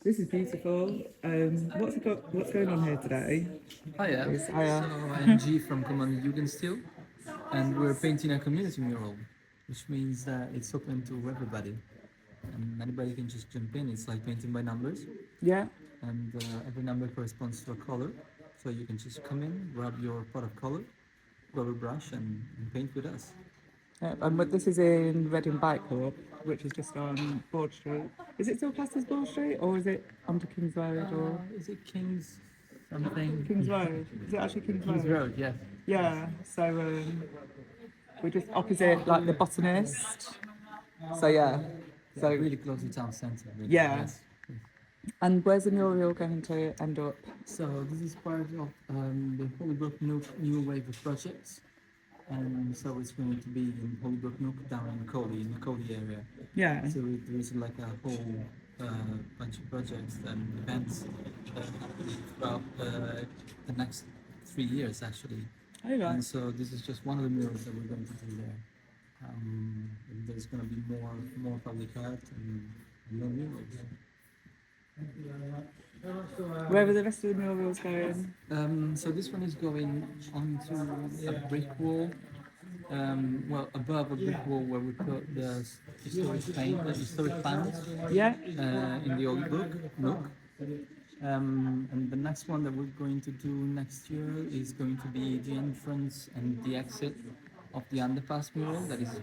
This is beautiful. What's going on here today? Hiya, Hiya. so I'm G from Commando Jugendstil, and we're painting a community mural, which means that it's open to everybody, and anybody can just jump in. It's like painting by numbers, Yeah. and every number corresponds to a color, so you can just come in, grab your pot of color, grab a brush, and paint with us. But this is in Reading Bike Hub, which is just on Broad Street. Is it still classed as Broad Street, or is it onto Kings Road, or Is it King's something? Kings Road? Is it actually Kings King's Road? Road, yes. Yeah. So we're just opposite, like the Botanist. So yeah. So Really close to town centre. Really, yeah. Yes. And where's the mural going to end up? So this is part of the Holy Brook Nook new wave of projects, and so it's going to be in Holy Brook Nook down in the Coley area. Yeah. So there is like a whole bunch of projects and events happening throughout the next 3 years actually. Oh, right. And so this is just one of the murals that we're going to do there. And there's going to be more public art and more murals. Where are the rest of the murals going? So this one is going onto a brick wall. Well, above a brick wall where we put the historic panels. Yeah. In the Holy Brook Nook. And the next one that we're going to do next year is going to be the entrance and the exit of the underpass mural that is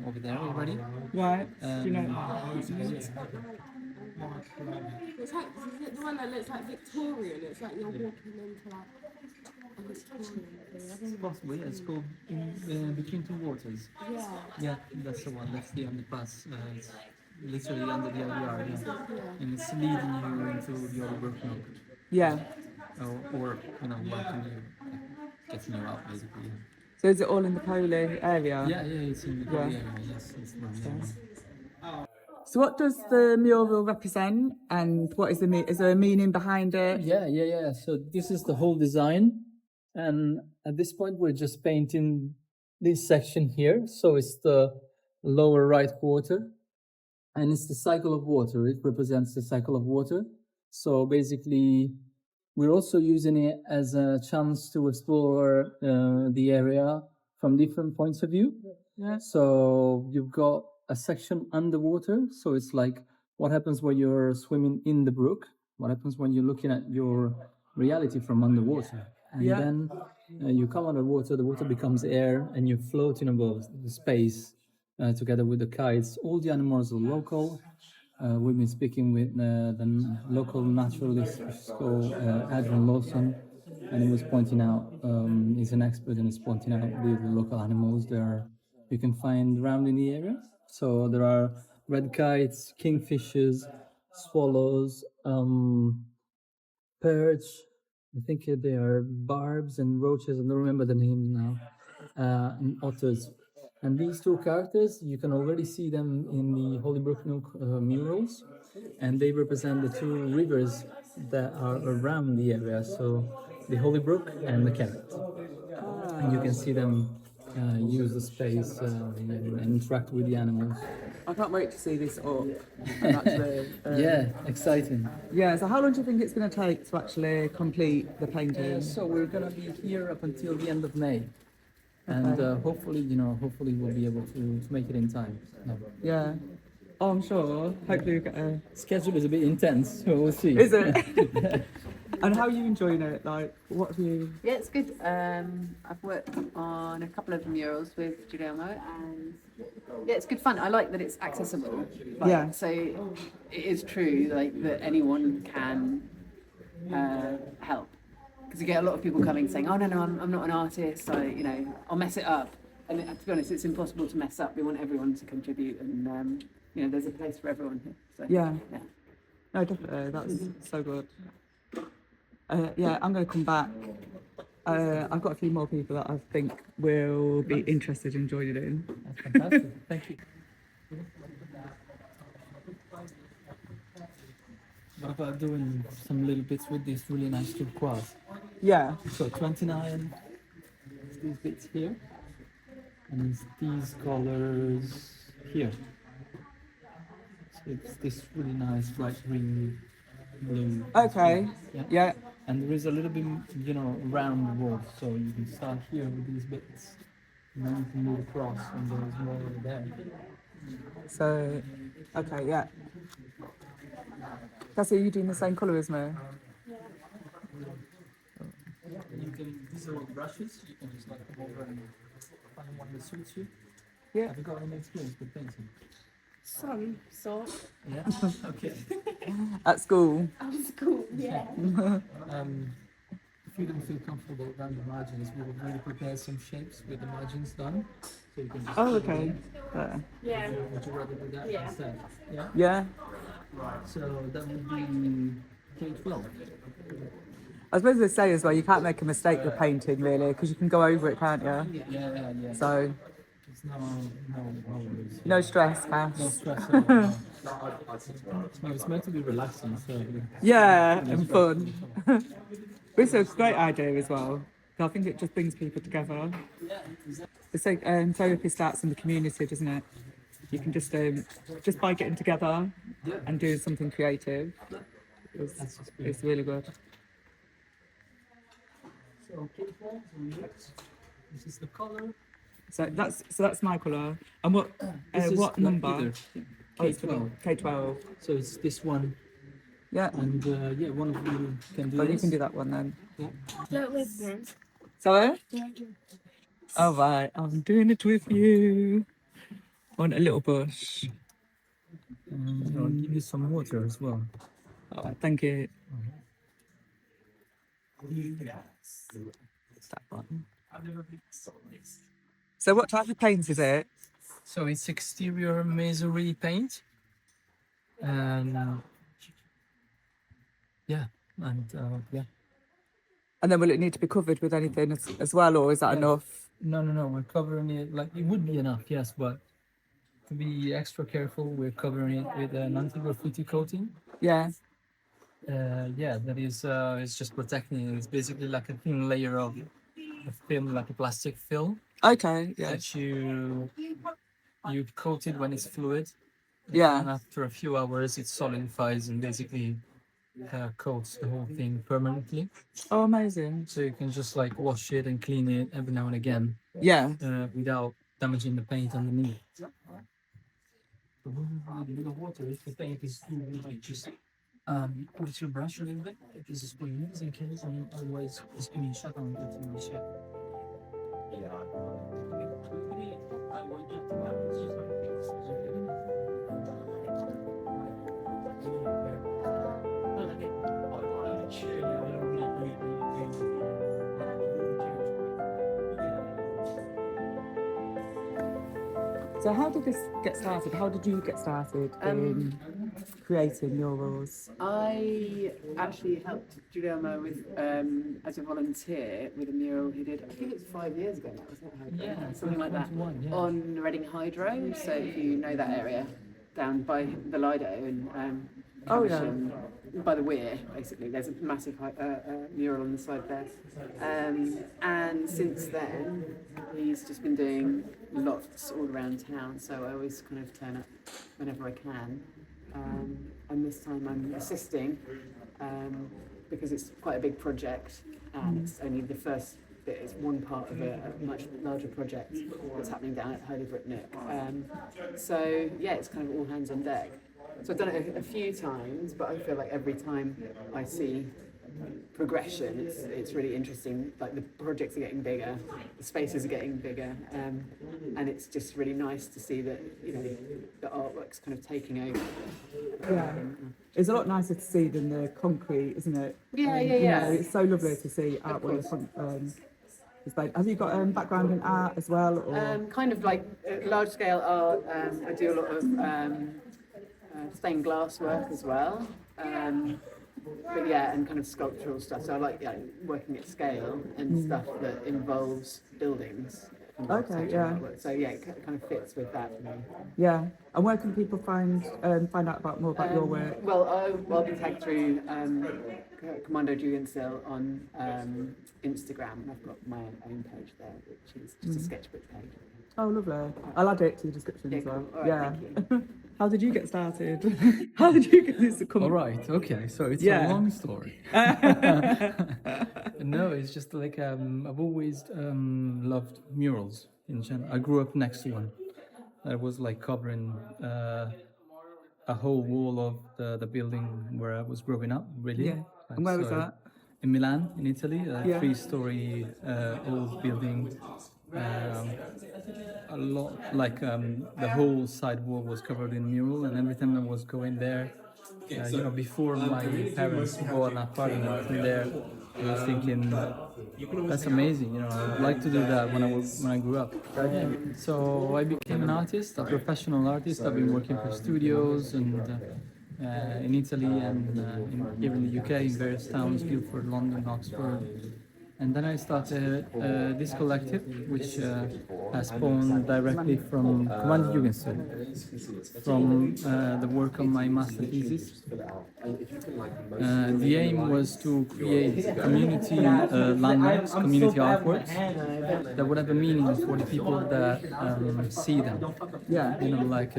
over there already. Right. Do you know? It's like, is it the one that looks like Victorian? It's like you're walking into like a Victorian thing. It's possible, yeah. It's called Between Two Waters. Yeah. Yeah, that's the one. That's the underpass. It's literally under the LDR, yeah. And it's leading you into the Holy Brook Nook. Yeah. Or welcoming you, getting you out, basically. Yeah. So is it all in the Coley area? Yeah, it's in the Coley area, yes. It's the So what does the mural represent, and what is is there a meaning behind it? Yeah. So this is the whole design, and at this point we're just painting this section here. So it's the lower right quarter, and it's the cycle of water. It represents the cycle of water. So basically, we're also using it as a chance to explore the area from different points of view. Yeah. So you've got a section underwater. So it's like what happens when you're swimming in the brook, what happens when you're looking at your reality from underwater. And then you come underwater, the water becomes air, and you're floating above the space together with the kites. All the animals are local. We've been speaking with the local naturalist, which is called Adrian Lawson, and he was pointing out, he's an expert and he's pointing out the local animals there you can find around in the area. So there are red kites, kingfishers, swallows, perch. I think they are barbs and roaches. I don't remember the names now. And otters. And these two characters, you can already see them in the Holy Brook Nook murals, and they represent the two rivers that are around the area. So the Holy Brook and the Kennet. And you can see them use the space and interact with the animals. I can't wait to see this up. And actually, Yeah, exciting. Yeah. So how long do you think it's going to take to actually complete the painting? So we're gonna be here up until the end of May, and hopefully we'll be able to make it in time. Yeah. Oh, I'm sure. Hopefully we get a... Schedule is a bit intense, so we'll see. Is it? And how are you enjoying it? Like, what have you... Yeah, it's good. I've worked on a couple of murals with Giuliano, and yeah, it's good fun. I like that it's accessible. Like, Yeah. So it is true, like that anyone can help. Because you get a lot of people coming saying, "Oh no, I'm not an artist. I'll mess it up." And to be honest, it's impossible to mess up. We want everyone to contribute, and there's a place for everyone here. So, Yeah. No, definitely. That's so good. Yeah, I'm going to come back. I've got a few more people that I think will be interested in joining in. That's fantastic. Thank you. What about doing some little bits with this really nice turquoise? Yeah. So 29, it's these bits here, and it's these colors here. So it's this really nice bright green blue. Okay. Yeah. Yeah. And there is a little bit, round wall, so you can start here with these bits, and then you can move across, and there's more there. So, okay, yeah. Cassie, are you doing the same colour as me? You can, these are all brushes, you can just like come over and find one that suits you. Yeah. Have you got any experience with painting? Some sort. Yeah? Okay. At school. At school, yeah. If you don't feel comfortable around the margins, we will really prepare some shapes with the margins done. So you can just Oh, fill it okay. in. Yeah. Would you rather do that Yeah. instead? Yeah? Yeah. So that would be K12. I suppose they say as well, you can't make a mistake with painting really, because you can go over it, can't you? Yeah. So, It's no worries. no stress, Cass. No stress at all. No. No, it's meant to be relaxing, so Yeah, and fun. It's a great idea as well. I think it just brings people together. It's like therapy starts in the community, doesn't it? You can just by getting together and doing something creative, it's really good. So K12, this is the color. So that's my colour. And This is what not number? either. Oh, it's K12. K12. So it's this one, Yeah. and one of you can do Well, this. you can do that one then. Look with this. Sorry? All right, I'm doing it with you. On a little bush. I'll give you some water as well. All right, thank you. That one. So what type of paint is it? So it's exterior masonry paint, and yeah. And then will it need to be covered with anything as well, or is that Yeah. enough? No. We're covering it like it would be enough, yes, but to be extra careful, we're covering it with an anti-graffiti coating. Yeah. That is it's just protecting it. It's basically like a thin layer of a film, like a plastic film Okay. Yeah. that you coat it when it's fluid. Yeah. And after a few hours, it solidifies and basically coats the whole thing permanently. Oh, amazing. So you can just like wash it and clean it every now and again Yeah. without damaging the paint underneath. So with the water, if the paint is too like just put your brush a little bit, if this is squeeze in case, and otherwise just give me a shot on it and shit. So how did this get started? How did you get started in creating murals? I actually helped Giuliano with as a volunteer with a mural he did. I think it was 5 years ago now, wasn't it? Yeah, Something like that. 2021, yeah. On Reading Hydro. So if you know that area, down by the Lido and Oh, yeah. Caversham, by the weir, basically. There's a massive mural on the side there. And since then, he's just been doing lots all around town. So I always kind of turn up whenever I can. And this time I'm assisting because it's quite a big project and it's only the first bit. It's one part of a much larger project that's happening down at Holy Brook Nook. So yeah, it's kind of all hands on deck. So I've done it a few times, but I feel like every time I see progression, it's really interesting. Like the projects are getting bigger, the spaces are getting bigger, and it's just really nice to see that the artwork's kind of taking over. Yeah. It's a lot nicer to see than the concrete, isn't it? Yeah. It's so lovely to see artwork. Have you got background in art as well? Or? Kind of like large scale art. I do a lot of stained glass work as well. But yeah, and kind of sculptural stuff. So I like working at scale and stuff that involves buildings. Okay, yeah. So yeah, it kind of fits with that for me. Yeah. And where can people find out more about your work? Well, I'll be tagged through Commando Jugendstil on Instagram, and I've got my own page there, which is just a sketchbook page. Oh, lovely. I'll add it to the description as well. Cool. All right, Yeah. thank How did you get started? How did you get this to come? All right. Okay. So it's Yeah. a long story. No, it's just like I've always loved murals in general. I grew up next to one. That was like covering a whole wall of the building where I was growing up. Really. Yeah. And where was So, that? in Milan, in Italy, a Yeah. three-story old building. A lot, like the whole side wall was covered in mural, and every time I was going there, before my parents bought an apartment in there, I was thinking, that's amazing. I would like to do that when I grew up. So I became an artist, a professional artist. I've been working for studios and in Italy and here in the UK, in various towns, Guildford, London, Oxford. And then I started this collective, which has spawned directly from Commando Jugendstil, from the work on my master thesis. The aim was to create community landmarks, community artworks that would have a meaning for the people that see them. Yeah. Like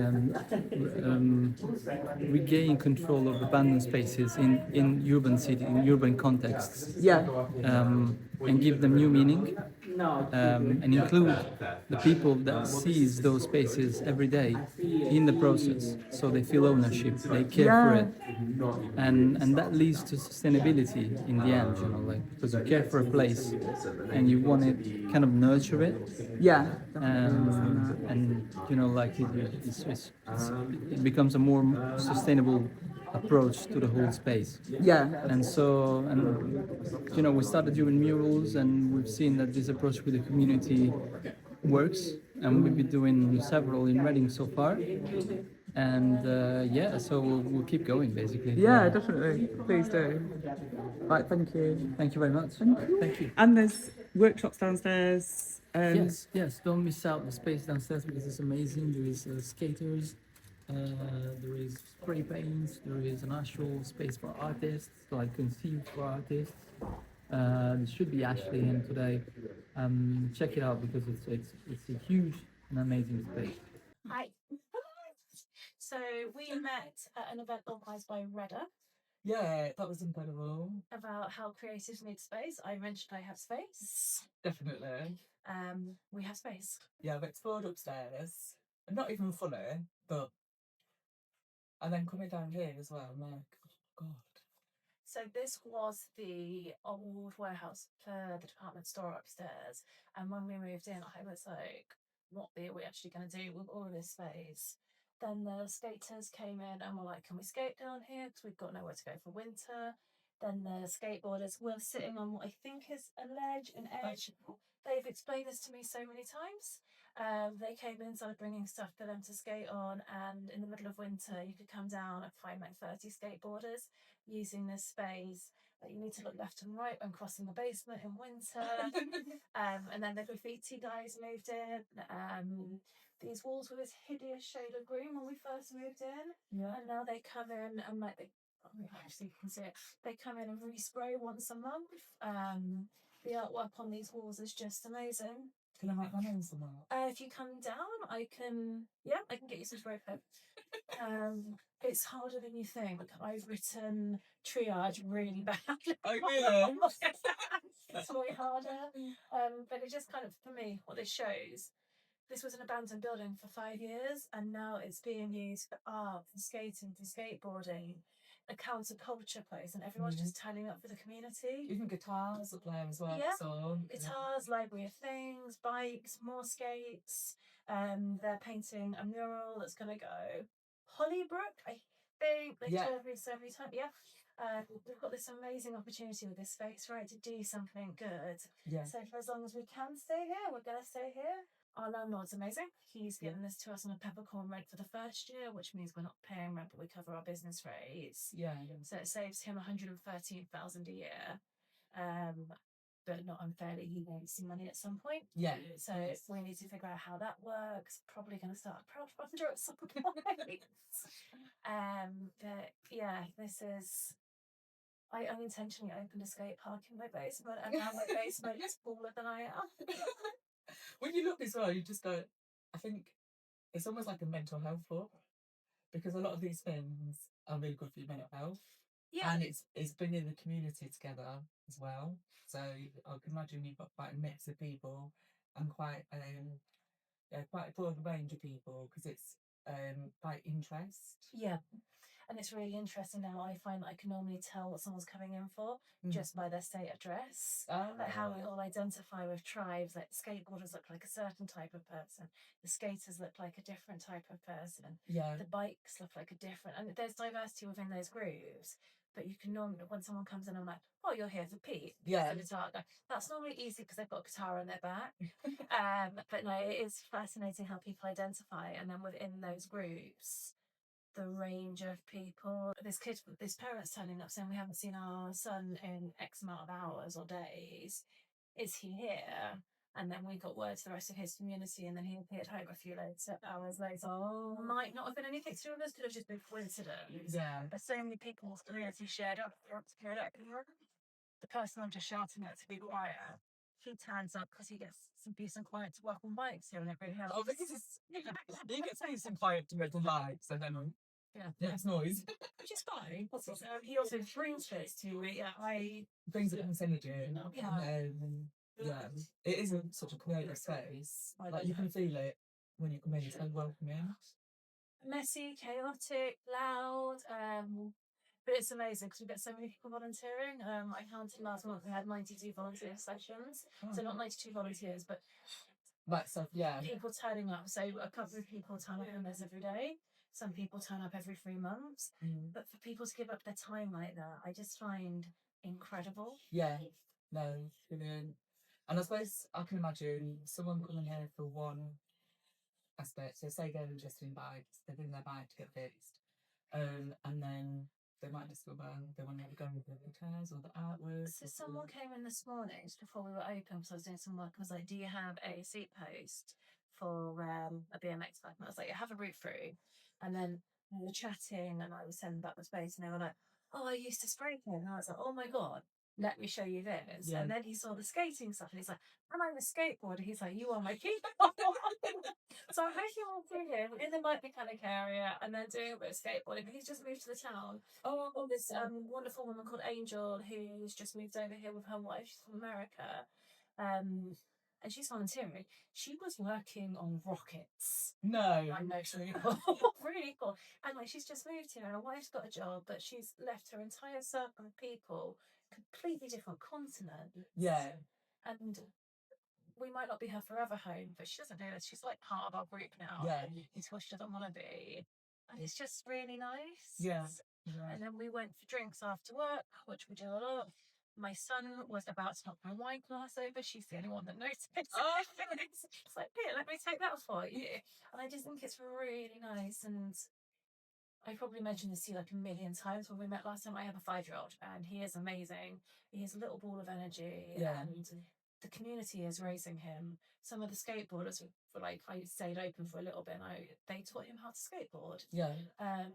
regain control of abandoned spaces in urban contexts. Yeah. And give them new meaning, and include the people that sees those spaces every day in the process, so they feel ownership, they care for it, and that leads to sustainability in the end. Like, because you care for a place and you want to kind of nurture it. Yeah. And like it becomes a more sustainable approach to the whole space. Yeah. And so, we started doing murals, and we've seen that this approach with the community works, and we've been doing several in Reading so far. And so we'll keep going, basically. Yeah, definitely. Please do. Right, thank you. Thank you very much. Thank you. And there's workshops downstairs. Yes. Don't miss out the space downstairs because it's amazing. There is skaters. There is spray paints. There is an actual space for artists, like conceived for artists. There should be Ashley in today. Check it out because it's a huge and amazing space. Hi. So we met at an event organised by Redder Yeah, that was incredible. about how creatives need space. I mentioned I have space. Definitely. We have space. Yeah, I've explored upstairs. Not even fully, but. And then coming down here as well, I'm like, oh God. So this was the old warehouse for the department store upstairs. And when we moved in, I was like, what are we actually going to do with all of this space? Then the skaters came in and were like, can we skate down here? Because we've got nowhere to go for winter. Then the skateboarders were sitting on what I think is a ledge, an edge. They've explained this to me so many times. They came in, started bringing stuff for them to skate on, and in the middle of winter, you could come down and find like 30 skateboarders using this space. You need to look left and right when crossing the basement in winter. And then the graffiti guys moved in. These walls were this hideous shade of green when we first moved in. Yeah. And now they come in and actually you can see it. They come in and respray once a month. The artwork on these walls is just amazing. Can I make my nails on that? If you come down, I can get you some spray paint. It's harder than you think. I've written triage really badly. Oh, really? It's way harder. But it just kind of, for me, what this shows, this was an abandoned building for 5 years, and now it's being used for art, for skating, for skateboarding, a counterculture place, and everyone's just turning up for the community. Even guitars up there as well. Yeah. So, Guitars, library of things, bikes, more skates. They're painting a mural that's going to go Holy Brook, I think. They told me so many times. Yeah. We've got this amazing opportunity with this space, right, to do something good. Yeah. So for as long as we can stay here, we're going to stay here. Our landlord's amazing. He's given this to us on a peppercorn rent for the first year, which means we're not paying rent, but we cover our business rates. Yeah. So it saves him $113,000 a year. But not unfairly, he needs some money at some point. Yeah. So we need to figure out how that works. Probably going to start a crowdfunder at some point. But yeah, this is. I unintentionally opened a skate park in my basement, and now my basement is smaller than I am. When you look as well, you just go, I think it's almost like a mental health book because a lot of these things are really good for your mental health. Yeah. And it's bringing the community together as well. So I can imagine you've got quite a mix of people and quite quite a broad range of people because it's by interest. Yeah. And it's really interesting now. I find that I can normally tell what someone's coming in for just by their state of dress. Like how we all identify with tribes. Like skateboarders look like a certain type of person. The skaters look like a different type of person. Yeah. The bikes look like a different, and there's diversity within those groups. But you can normally, when someone comes in, I'm like, oh, you're here for Pete. Yeah. The guitar guy. That's normally easy because they've got a guitar on their back. But no, it is fascinating how people identify, and then within those groups, the range of people. This parents turning up saying we haven't seen our son in X amount of hours or days. Is he here? And then we got word to the rest of his community, and then he appeared home a few hours later. Oh, might not have been anything to do with this, could have just been coincidence. Yeah. But so many people's community shared up. The person I'm just shouting at to be quiet, he turns up because he gets some peace and quiet to work on bikes here, and it really helps. Oh, because you get peace and quiet to make the lights and then it's noise. Which is fine. He also brings this to me. Yeah, Brings it in energy. Yeah. Yeah, it isn't such a creative space. Like you can feel it when you come in. It's so welcoming. Messy, chaotic, loud. But it's amazing because we get so many people volunteering. I counted last month we had 92 volunteer sessions. So not 92 volunteers, but Like so, yeah. People turning up. So a couple of people turn up and there's every day. Some people turn up every 3 months. But for people to give up their time like that, I just find incredible. Yeah. No, brilliant. And I suppose I can imagine someone coming here for one aspect. So say they're interested in bikes, they bring their bike to get fixed. And then they might discover they want to have a go with the repairs or the artwork. So someone came in this morning just before we were open because I was doing some work. I was like, do you have a seat post for a BMX bike? And I was like, I have a route through. And then we were chatting and I was sending back the space and they were like, oh, I used to spray paint. And I was like, oh my God, let me show you this. Yeah. And then he saw the skating stuff and he's like, and I'm a skateboarder. He's like, you are my key. So I'm making all through here in the bike mechanic area and then doing a bit of skateboarding. But he's just moved to the town. Oh, this wonderful woman called Angel who's just moved over here with her wife. She's from America. And she's volunteering. She was working on rockets. No. I know, so really cool. And like she's just moved here and her wife's got a job, but she's left her entire circle of people, completely different continents. Yeah. And we might not be her forever home, but she doesn't know this. She's like part of our group now. Yeah. It's what she doesn't want to be. And it's just really nice. Yeah. And then we went for drinks after work, which we do a lot. My son was about to knock my wine glass over. She's the only one that noticed. Oh. It's like, here, let me take that for you. And I just think it's really nice. And I probably mentioned this to you like a million times when we met last time. I have a 5-year-old and he is amazing. He is a little ball of energy. Yeah. And the community is raising him. Some of the skateboarders were like, I stayed open for a little bit and they taught him how to skateboard. Yeah.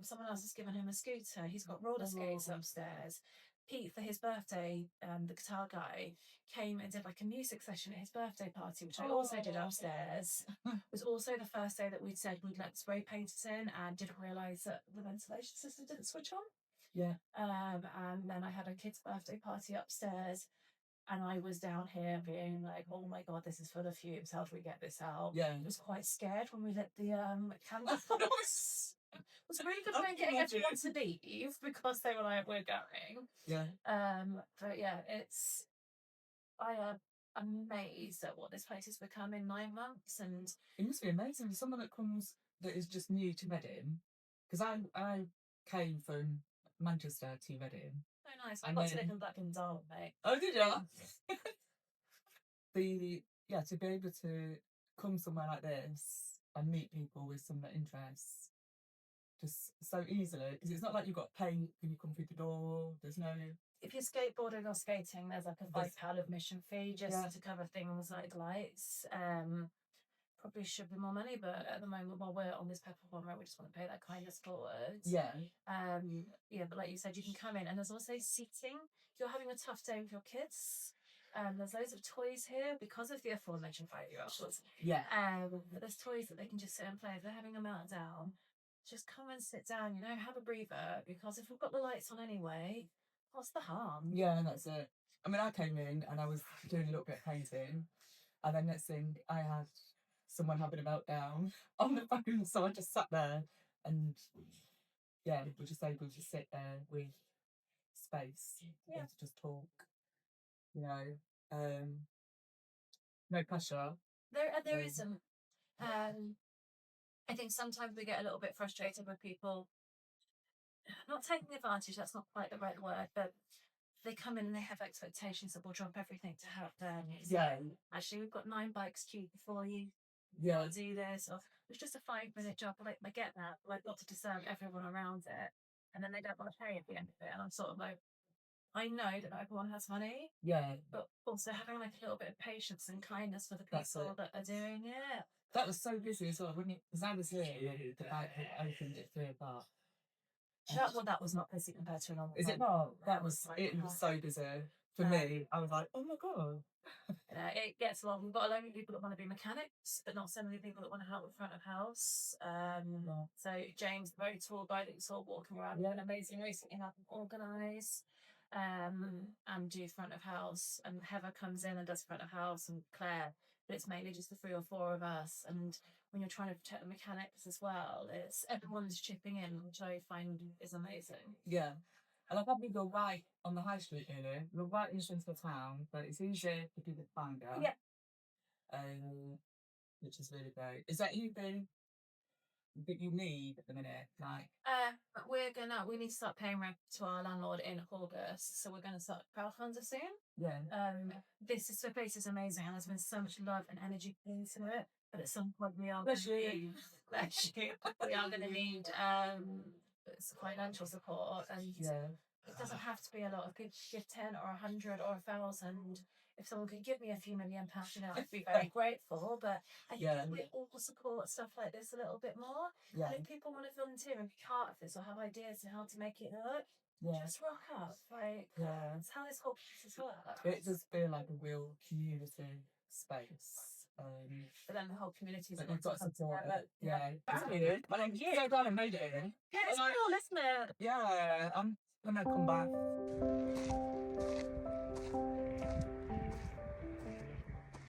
Someone else has given him a scooter. He's got roller skates upstairs. Pete, for his birthday, the guitar guy, came and did like a music session at his birthday party, which I also did upstairs. It was also the first day that we'd said we'd let spray painters in and didn't realise that the ventilation system didn't switch on. Yeah. And then I had a kid's birthday party upstairs. And I was down here being like, oh my God, this is full of fumes. How do we get this out? Yeah. I was quite scared when we lit the candles. It was really good when getting everyone to leave because they were like, we're going. Yeah. But yeah, I am amazed at what this place has become in 9 months. And it must be amazing for someone that comes that is just new to Reading. Because I came from Manchester to Reading. Oh, nice. I got to live in Blackburn Darwin, mate. Oh, did you? To be able to come somewhere like this and meet people with similar interests just so easily, because it's not like you've got to pay when you come through the door. There's no. If you're skateboarding or skating, there's like a £5 admission fee just to cover things like lights. Probably should be more money, but at the moment, while we're on this pepper one, we just want to pay that kindness forward. Yeah. But like you said, you can come in, and there's also seating. If you're having a tough day with your kids, There's loads of toys here because of the aforementioned 5-year-olds. Yeah. But there's toys that they can just sit and play. If they're having a meltdown, just come and sit down, you know, have a breather, because if we've got the lights on anyway, what's the harm? Yeah, that's it. I mean, I came in and I was doing a little bit of painting, and then next thing I had someone having a meltdown on the phone, so I just sat there and yeah, we're just able to sit there with space Yeah. and to just talk, you know, no pressure. There isn't. I think sometimes we get a little bit frustrated with people not taking advantage, that's not quite the right word, but they come in and they have expectations that we'll drop everything to help them. Yeah. Actually, we've got 9 bikes queued before you. Yeah. Do this, or it's just a 5-minute job. Like, I get that, but I've got to discern everyone around it, and then they don't want to pay at the end of it. And I'm sort of like, I know that not everyone has money, Yeah. but also having like a little bit of patience and kindness for the That's people it. that are doing it. That was so busy as well, wasn't it? Because I was here, the bike had opened at 3 o'clock. That was not busy compared to a normal. Is it not? It was so busy. For me, I was like, oh my God. It gets long. We've got a load of people that want to be mechanics, but not so many people that want to help with front of house. So James, the very tall guy that you saw walking around, an amazing recently helped him organise and do front of house. And Heather comes in and does front of house, and Claire, but it's mainly just the 3 or 4 of us. And when you're trying to protect the mechanics as well, it's everyone's chipping in, which I find is amazing. Yeah. And I've probably go right on the high street, really. We're right in the centre of town, but it's easier to do the finder. Yeah. Which is really great. Is that anything that you need at the minute? Like, We need to start paying rent to our landlord in August, so we're gonna start crowdfunder soon. yeah. The place is amazing, and there's been so much love and energy put into it. But at some point, we are Bless gonna you. need, we are going to need financial support, and Yeah. it doesn't have to be a lot. It could give 10 or 100 or 1,000. If someone could give me a few £1 million, I'd be very grateful. But I think we all support stuff like this a little bit more. Yeah. And if people want to volunteer and be part of this or have ideas on how to make it work, just rock up. That's how this whole process works. It does feel like a real community space. But then the whole community is got support. Yeah. Brilliant. My name's so glad I made it in. Yeah, it's cool, isn't it? Yeah, I'm gonna come back.